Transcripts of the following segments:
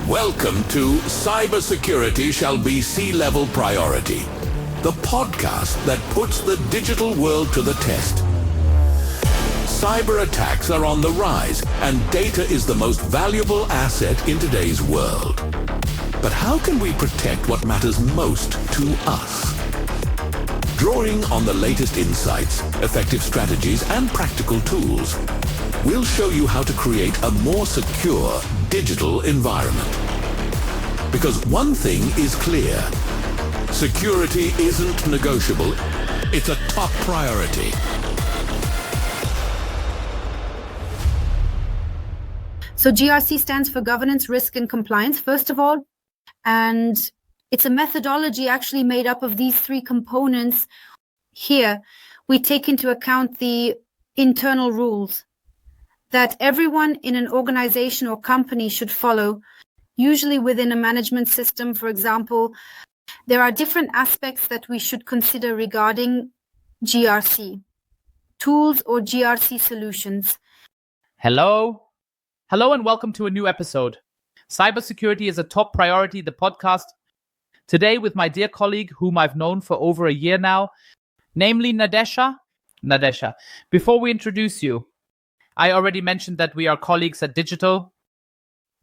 Welcome to Cybersecurity Shall Be C-Level Priority, the podcast that puts the digital world to the test. Cyber attacks are on the rise, and data is the most valuable asset in today's world. But how can we protect what matters most to us? Drawing on the latest insights, effective strategies, and practical tools, we'll show you how to create a more secure digital environment. Because one thing is clear: security isn't negotiable. It's a top priority. So GRC stands for Governance, Risk and Compliance, first of all. And it's a methodology actually made up of these three components. Here, we take into account the internal rules that everyone in an organization or company should follow, usually within a management system, for example. There are different aspects that we should consider regarding GRC, tools or GRC solutions. Hello and welcome to a new episode. Cybersecurity is a top priority, the podcast. Today with my dear colleague, whom I've known for over a year now, namely Nadezhda. Nadezhda, before we introduce you, I already mentioned that we are colleagues at DIGITALL.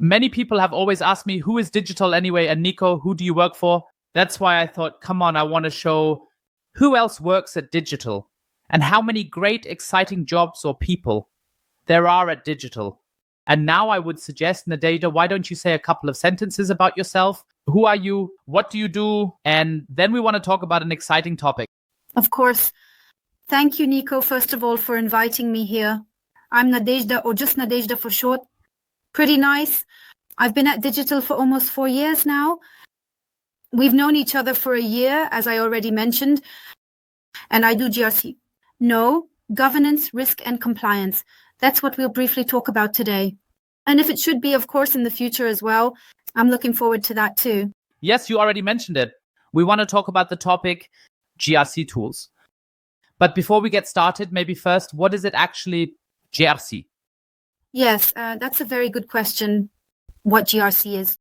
Many people have always asked me, who is DIGITALL anyway? And Nico, who do you work for? That's why I thought, come on, I want to show who else works at DIGITALL and how many great, exciting jobs or people there are at DIGITALL. And now I would suggest, Nadezhda, why don't you say a couple of sentences about yourself? Who are you? What do you do? And then we want to talk about an exciting topic. Of course. Thank you, Nico, first of all, for inviting me here. I'm Nadezhda, or just Nadezhda for short. Pretty nice. I've been at DIGITALL for almost 4 years now. We've known each other for a year, as I already mentioned. And I do GRC. No, governance, risk, and compliance. That's what we'll briefly talk about today. And if it should be, of course, in the future as well, I'm looking forward to that too. Yes, you already mentioned it. We want to talk about the topic GRC tools. But before we get started, maybe first, what is it actually GRC? Yes, that's a very good question, what GRC is.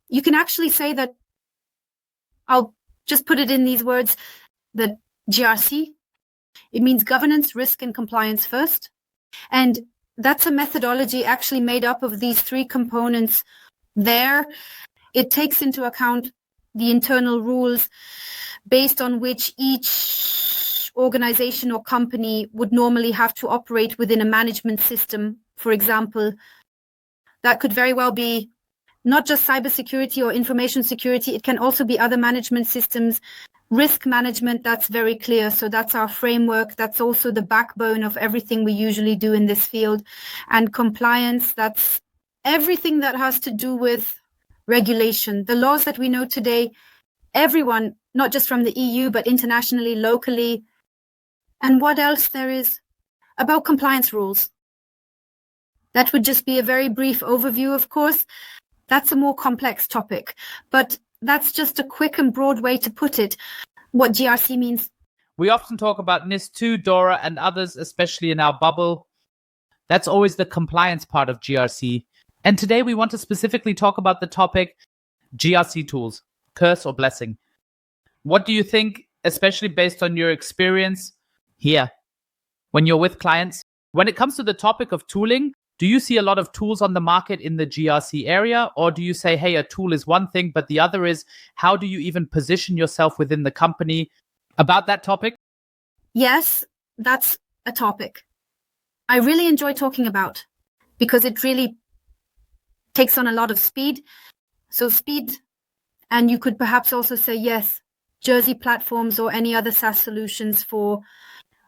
You can actually say that, I'll just put it in these words, that GRC, it means governance, risk, and compliance first. And that's a methodology actually made up of these three components there. It takes into account the internal rules based on which each organization or company would normally have to operate within a management system. For example, that could very well be not just cybersecurity or information security. It can also be other management systems. Risk management, that's very clear. So that's our framework. That's also the backbone of everything we usually do in this field. And compliance, that's everything that has to do with regulation. The laws that we know today, everyone, not just from the EU, but internationally, locally. And what else there is about compliance rules. That would just be a very brief overview, of course. That's a more complex topic, but that's just a quick and broad way to put it, what GRC means. We often talk about NIS2, DORA, and others, especially in our bubble. That's always the compliance part of GRC. And today we want to specifically talk about the topic GRC tools, curse or blessing. What do you think, especially based on your experience here, when you're with clients? When it comes to the topic of tooling, do you see a lot of tools on the market in the GRC area? Or do you say, hey, a tool is one thing, but the other is, how do you even position yourself within the company about that topic? Yes, that's a topic I really enjoy talking about because it really takes on a lot of speed. So speed, and you could perhaps also say, yes, Jersey platforms or any other SaaS solutions for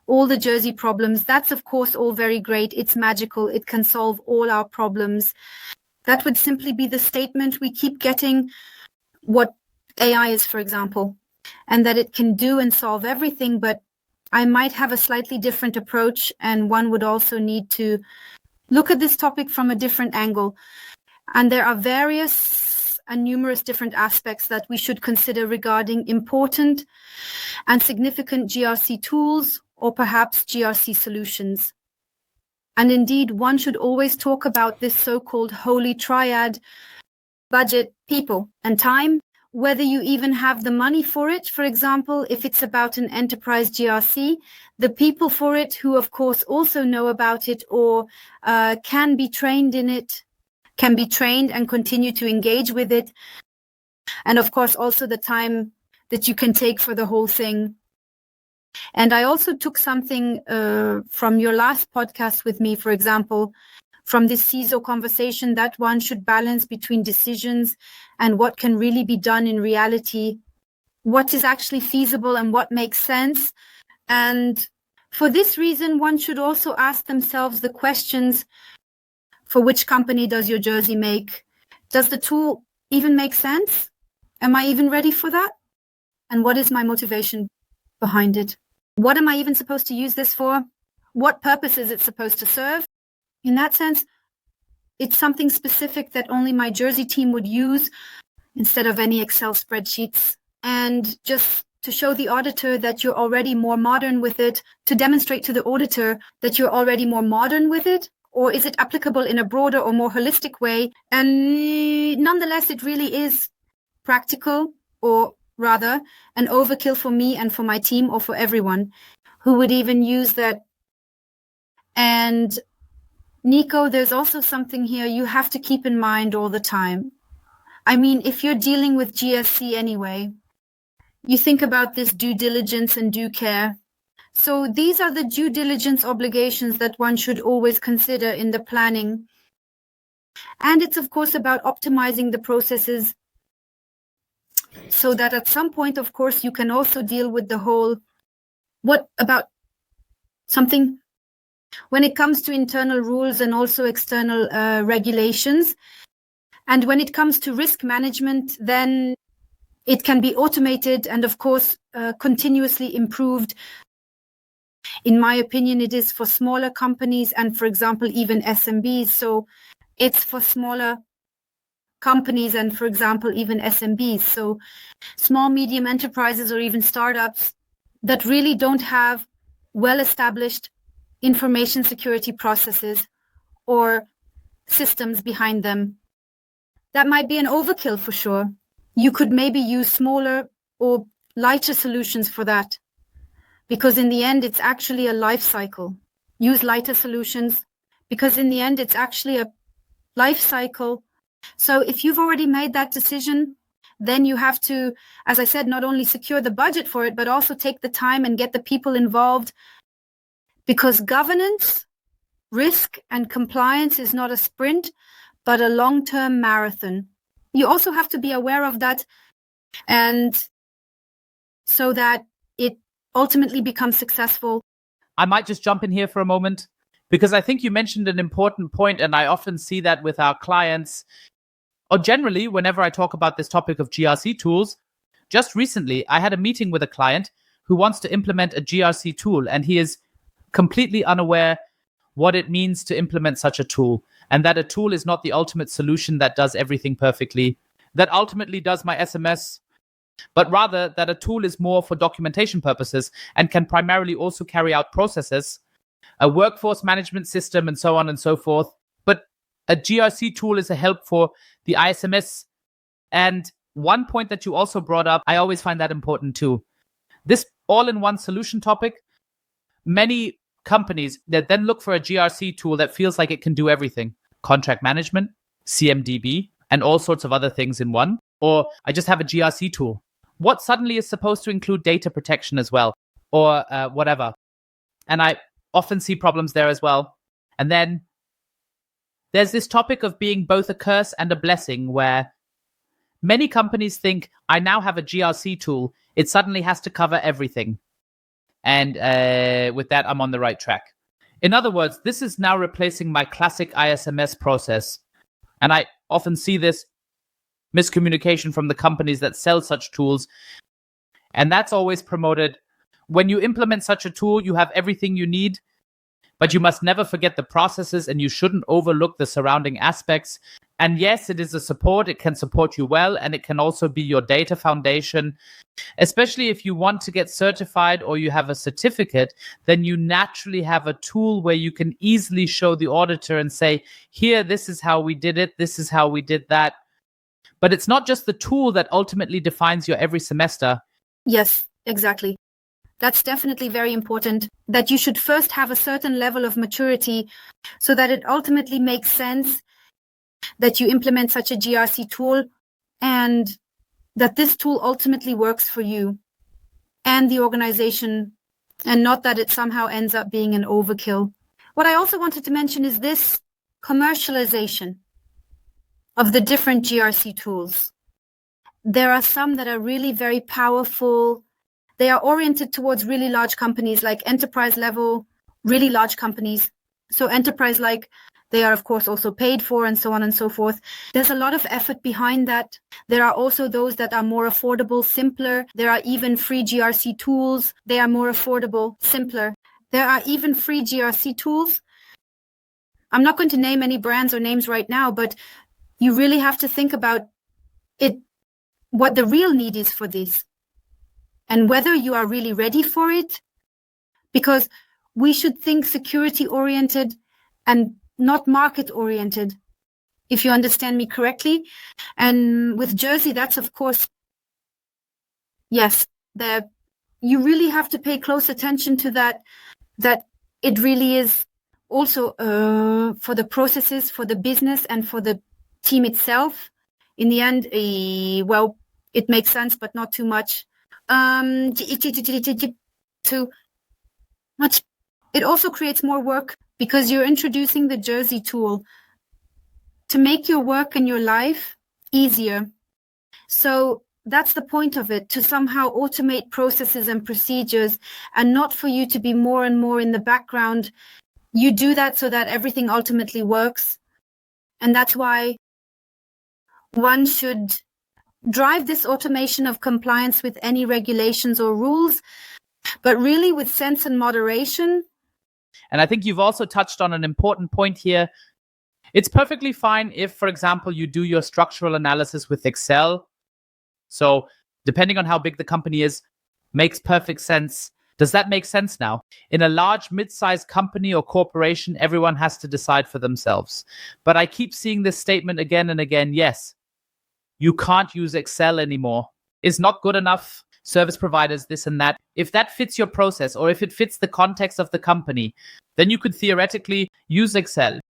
all the Jersey problems. That's, of course, all very great. It's magical. It can solve all our problems. That would simply be the statement we keep getting, what AI is, for example, and that it can do and solve everything. But I might have a slightly different approach, and one would also need to look at this topic from a different angle. And there are various and numerous different aspects that we should consider regarding important and significant GRC tools, or perhaps GRC solutions. And indeed, one should always talk about this so-called holy triad budget, people, and time, whether you even have the money for it. For example, if it's about an enterprise GRC, the people for it who, of course, also know about it or can be trained in it, can be trained and continue to engage with it. And of course, also the time that you can take for the whole thing. And I also took something from your last podcast with me, for example, from this CISO conversation, that one should balance between decisions and what can really be done in reality, what is actually feasible and what makes sense. And for this reason, one should also ask themselves the questions: for which company does your jersey make? Does the tool even make sense? Am I even ready for that? And what is my motivation behind it? What am I even supposed to use this for? What purpose is it supposed to serve? In that sense, it's something specific that only my jersey team would use instead of any Excel spreadsheets. And just to show the auditor that you're already more modern with it, to demonstrate to the auditor that you're already more modern with it, or is it applicable in a broader or more holistic way? And nonetheless, it really is practical, or rather an overkill for me and for my team or for everyone who would even use that. And Nico, there's also something here you have to keep in mind all the time. I mean, if you're dealing with GRC anyway, you think about this due diligence and due care. So these are the due diligence obligations that one should always consider in the planning. And it's, of course, about optimizing the processes so that at some point, of course, you can also deal with the whole, what about something when it comes to internal rules and also external regulations. And when it comes to risk management, then it can be automated and, of course, continuously improved. In my opinion, it is for smaller companies and, for example, even SMBs. So it's for smaller companies and, for example, even SMBs. So small, medium enterprises or even startups that really don't have well-established information security processes or systems behind them. That might be an overkill for sure. You could maybe use smaller or lighter solutions for that, because in the end, it's actually a life cycle. Use lighter solutions because in the end, it's actually a life cycle. So if you've already made that decision, then you have to, as I said, not only secure the budget for it, but also take the time and get the people involved, because governance, risk, and compliance is not a sprint, but a long-term marathon. You also have to be aware of that, and so that it ultimately becomes successful. I might just jump in here for a moment, because I think you mentioned an important point, and I often see that with our clients, or generally, whenever I talk about this topic of GRC tools. Just recently, I had a meeting with a client who wants to implement a GRC tool, and he is completely unaware what it means to implement such a tool, and that a tool is not the ultimate solution that does everything perfectly, that ultimately does my SMS, but rather that a tool is more for documentation purposes and can primarily also carry out processes, a workforce management system, and so on and so forth. But a GRC tool is a help for the ISMS. And one point that you also brought up, I always find that important too. This all-in-one solution topic, many companies that then look for a GRC tool that feels like it can do everything. Contract management, CMDB, and all sorts of other things in one. Or I just have a GRC tool. What suddenly is supposed to include data protection as well, or whatever. And I often see problems there as well. And then there's this topic of being both a curse and a blessing, where many companies think, I now have a GRC tool, it suddenly has to cover everything. And with that, I'm on the right track. In other words, this is now replacing my classic ISMS process. And I often see this miscommunication from the companies that sell such tools. And that's always promoted. When you implement such a tool, you have everything you need, but you must never forget the processes and you shouldn't overlook the surrounding aspects. And yes, it is a support. It can support you well, and it can also be your data foundation. Especially if you want to get certified or you have a certificate, then you naturally have a tool where you can easily show the auditor and say, here, this is how we did it. This is how we did that. But it's not just the tool that ultimately defines your every semester. Yes, exactly. That's definitely very important, that you should first have a certain level of maturity so that it ultimately makes sense that you implement such a GRC tool and that this tool ultimately works for you and the organization, and not that it somehow ends up being an overkill. What I also wanted to mention is this commercialization of the different GRC tools. There are some that are really very powerful. They are oriented towards really large companies, like enterprise level, really large companies. So enterprise, like, they are, of course, also paid for and so on and so forth. There's a lot of effort behind that. There are also those that are more affordable, simpler. There are even free GRC tools. They are more affordable, simpler. There are even free GRC tools. I'm not going to name any brands or names right now, but you really have to think about it, what the real need is for this, and whether you are really ready for it, because we should think security-oriented and not market-oriented, if you understand me correctly. And with Jersey, that's, of course, yes, you really have to pay close attention to that it really is also for the processes, for the business, and for the team itself. In the end, well, it makes sense, but not too much. Too much. It also creates more work because you're introducing the Jersey tool to make your work and your life easier. So that's the point of it, to somehow automate processes and procedures, and not for you to be more and more in the background. You do that so that everything ultimately works. And that's why one should drive this automation of compliance with any regulations or rules, but really with sense and moderation. And I think you've also touched on an important point here. It's perfectly fine if, for example, you do your structural analysis with Excel. So depending on how big the company is, makes perfect sense. Does that make sense now? In a large, mid-sized company or corporation, everyone has to decide for themselves. But I keep seeing this statement again and again. Yes, you can't use Excel anymore. It's not good enough. Service providers, this and that. If that fits your process, or if it fits the context of the company, then you could theoretically use Excel.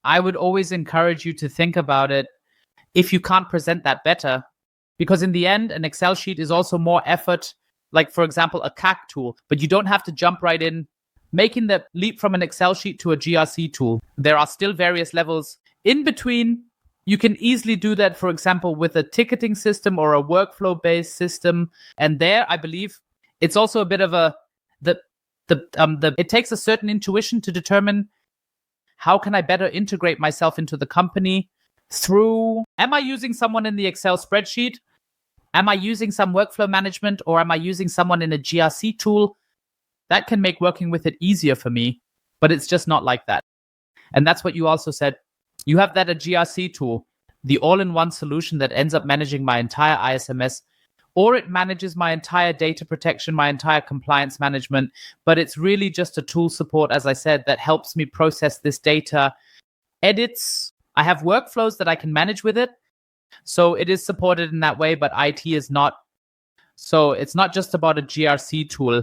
I would always encourage you to think about it if you can't present that better. Because in the end, an Excel sheet is also more effort, like, for example, a CAC tool. But you don't have to jump right in, making the leap from an Excel sheet to a GRC tool. There are still various levels in between. You can easily do that, for example, with a ticketing system or a workflow-based system. And there, I believe, it's also a bit of it takes a certain intuition to determine how can I better integrate myself into the company through, am I using someone in the Excel spreadsheet? Am I using some workflow management, or am I using someone in a GRC tool? That can make working with it easier for me, but it's just not like that. And that's what you also said. You have that a GRC tool, the all-in-one solution that ends up managing my entire ISMS, or it manages my entire data protection, my entire compliance management, but it's really just a tool support, as I said, that helps me process this data, edits. I have workflows that I can manage with it. So it is supported in that way, but IT is not. So it's not just about a GRC tool.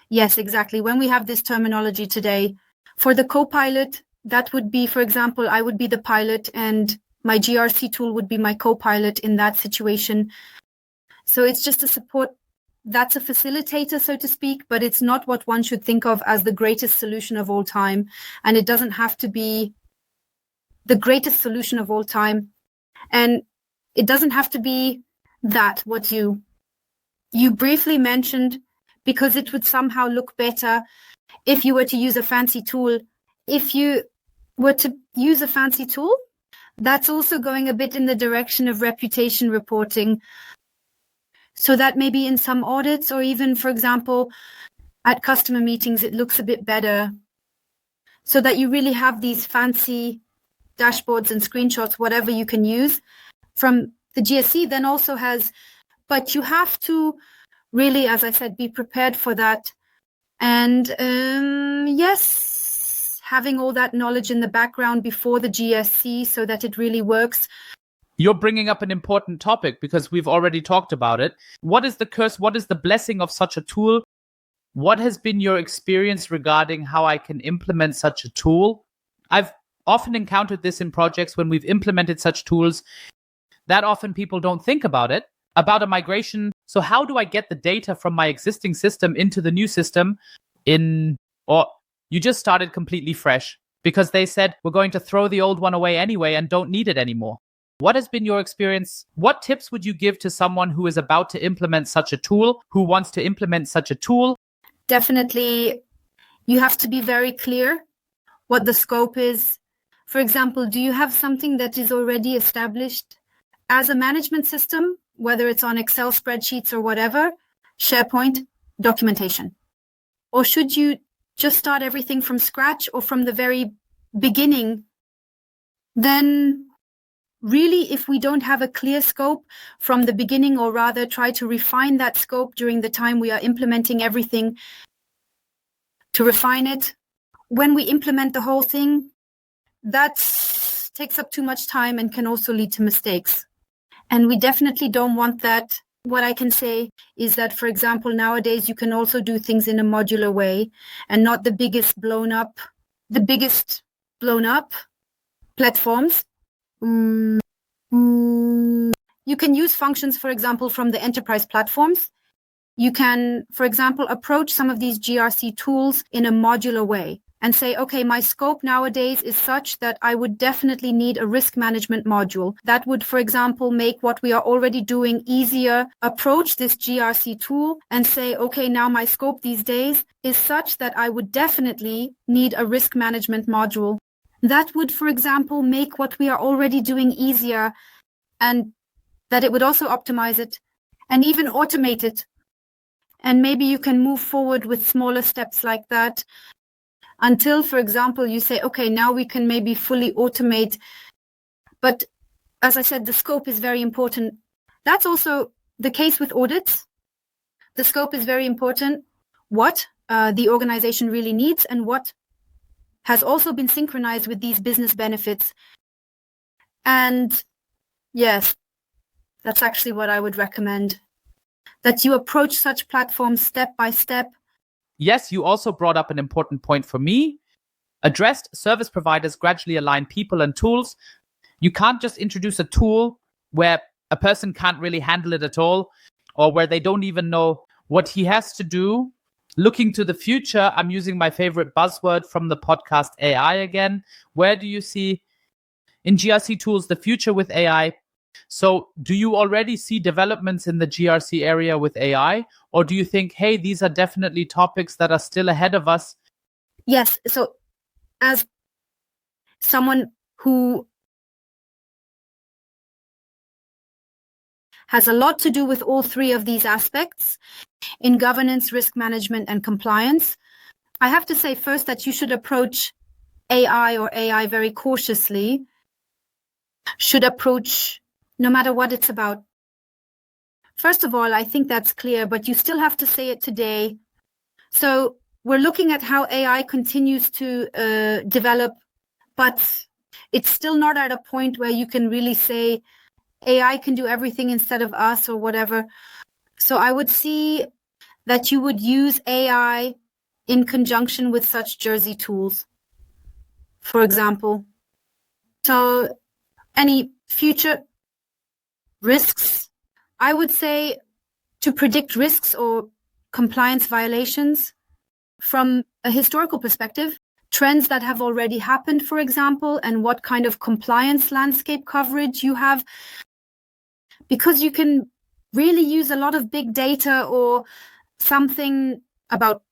Yes, exactly. When we have this terminology today, for the co-pilot, that would be, for example, I would be the pilot and my GRC tool would be my co-pilot in that situation. So it's just a support. That's a facilitator, so to speak, but it's not what one should think of as the greatest solution of all time. And it doesn't have to be the greatest solution of all time. And it doesn't have to be that what you briefly mentioned, because it would somehow look better if you were to use a fancy tool. If you were to use a fancy tool, that's also going a bit in the direction of reputation reporting. So that maybe in some audits, or even, for example, at customer meetings, it looks a bit better. So that you really have these fancy dashboards and screenshots, whatever you can use from the GRC, then also has, but you have to really, as I said, be prepared for that. And yes, having all that knowledge in the background before the GRC so that it really works. You're bringing up an important topic because we've already talked about it. What is the curse? What is the blessing of such a tool? What has been your experience regarding how I can implement such a tool? I've often encountered this in projects when we've implemented such tools. That often people don't think about it, about a migration. So how do I get the data from my existing system into the new system or you just started completely fresh because they said, we're going to throw the old one away anyway and don't need it anymore. What has been your experience? What tips would you give to someone who is about to implement such a tool, who wants to implement such a tool? Definitely, you have to be very clear what the scope is. For example, do you have something that is already established as a management system, whether it's on Excel spreadsheets or whatever, SharePoint, documentation? Or should you just start everything from scratch or from the very beginning? Then really, if we don't have a clear scope from the beginning, or rather try to refine that scope during the time we are implementing everything, to refine it, when we implement the whole thing, that takes up too much time and can also lead to mistakes. And we definitely don't want that. What I can say is that, for example, nowadays you can also do things in a modular way and not the biggest blown up platforms. You can use functions, for example, from the enterprise platforms. You can, for example, approach some of these GRC tools in a modular way and say, okay, my scope nowadays is such that I would definitely need a risk management module. That would, for example, make what we are already doing easier. Approach this GRC tool and say, okay, now my scope these days is such that I would definitely need a risk management module. That would, for example, make what we are already doing easier, and that it would also optimize it and even automate it. And maybe you can move forward with smaller steps like that until, for example, you say, okay, now we can maybe fully automate. But as I said, the scope is very important. That's also the case with audits. The scope is very important. What the organization really needs and what has also been synchronized with these business benefits. And yes, that's actually what I would recommend, that you approach such platforms step by step. Yes, you also brought up an important point for me. Addressed service providers gradually align people and tools. You can't just introduce a tool where a person can't really handle it at all, or where they don't even know what he has to do. Looking to the future, I'm using my favorite buzzword from the podcast, AI again. Where do you see in GRC tools the future with AI? So do you already see developments in the GRC area with AI? Or do you think, hey, these are definitely topics that are still ahead of us? Yes. So as someone who has a lot to do with all three of these aspects in governance, risk management, and compliance, I have to say first that you should approach AI very cautiously, should approach no matter what it's about. First of all, I think that's clear, but you still have to say it today. So we're looking at how AI continues to develop, but it's still not at a point where you can really say AI can do everything instead of us or whatever. So I would see that you would use AI in conjunction with such GRC tools, for example. So any future risks, I would say to predict risks or compliance violations from a historical perspective, trends that have already happened, for example, and what kind of compliance landscape coverage you have. Because you can really use a lot of big data or something about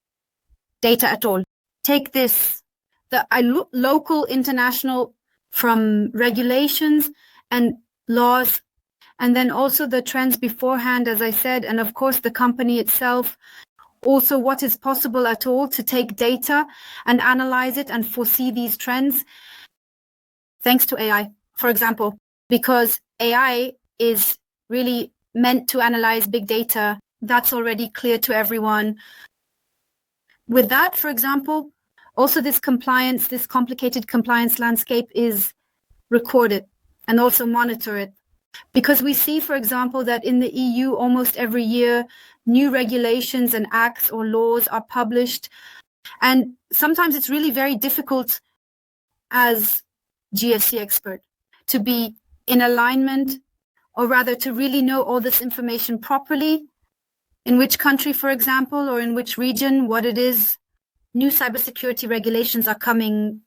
data at all. Take this, the local, international, from regulations and laws, and then also the trends beforehand, as I said, and of course the company itself. Also what is possible at all to take data and analyze it and foresee these trends, thanks to AI, for example, because AI is really meant to analyze big data. That's already clear to everyone. With that, for example, also this complicated compliance landscape is recorded and also monitor it. Because we see, for example, that in the EU, almost every year, new regulations and acts or laws are published. And sometimes it's really very difficult as GRC expert to be in alignment, or rather to really know all this information properly, in which country, for example, or in which region, what it is, new cybersecurity regulations are coming.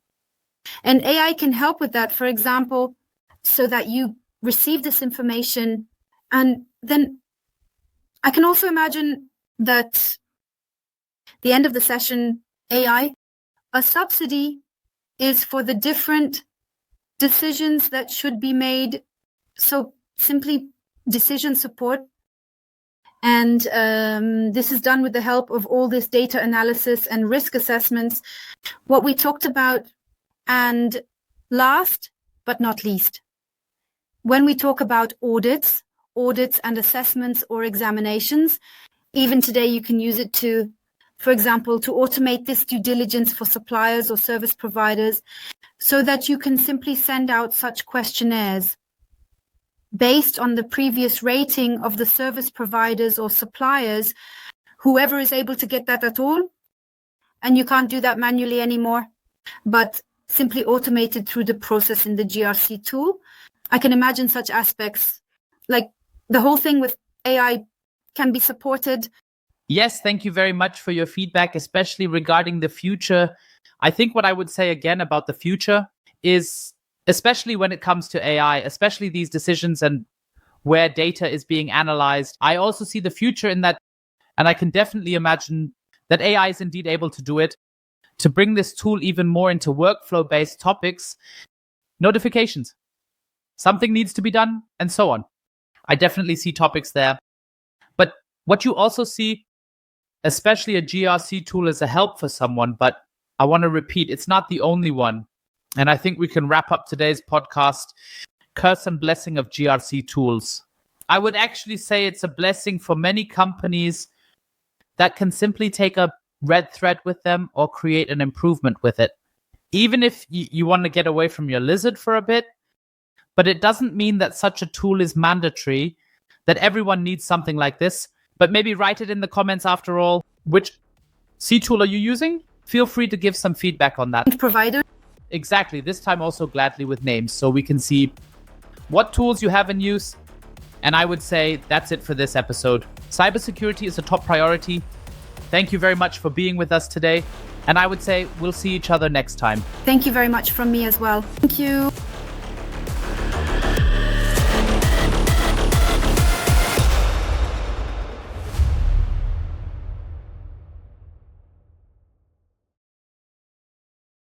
And AI can help with that, for example, so that you receive this information. And then I can also imagine that the end of the session, AI, a subsidy is for the different decisions that should be made. So simply decision support. And this is done with the help of all this data analysis and risk assessments, what we talked about. And last but not least, when we talk about audits and assessments or examinations, even today you can use it to, for example, to automate this due diligence for suppliers or service providers, so that you can simply send out such questionnaires based on the previous rating of the service providers or suppliers, whoever is able to get that at all. And you can't do that manually anymore, but simply automated through the process in the GRC tool. I can imagine such aspects, like the whole thing with AI can be supported. Yes, thank you very much for your feedback, especially regarding the future. I think what I would say again about the future is, especially when it comes to AI, especially these decisions and where data is being analyzed, I also see the future in that, and I can definitely imagine that AI is indeed able to do it, to bring this tool even more into workflow-based topics, notifications. Something needs to be done, and so on. I definitely see topics there. But what you also see, especially a GRC tool, is a help for someone, but I want to repeat, it's not the only one. And I think we can wrap up today's podcast, curse and blessing of GRC tools. I would actually say it's a blessing for many companies that can simply take a red thread with them or create an improvement with it. Even if you want to get away from your lizard for a bit, but it doesn't mean that such a tool is mandatory, that everyone needs something like this. But maybe write it in the comments after all. Which C tool are you using? Feel free to give some feedback on that. Provider. Exactly. This time also gladly with names, so we can see what tools you have in use. And I would say that's it for this episode. Cybersecurity is a top priority. Thank you very much for being with us today. And I would say we'll see each other next time. Thank you very much from me as well. Thank you.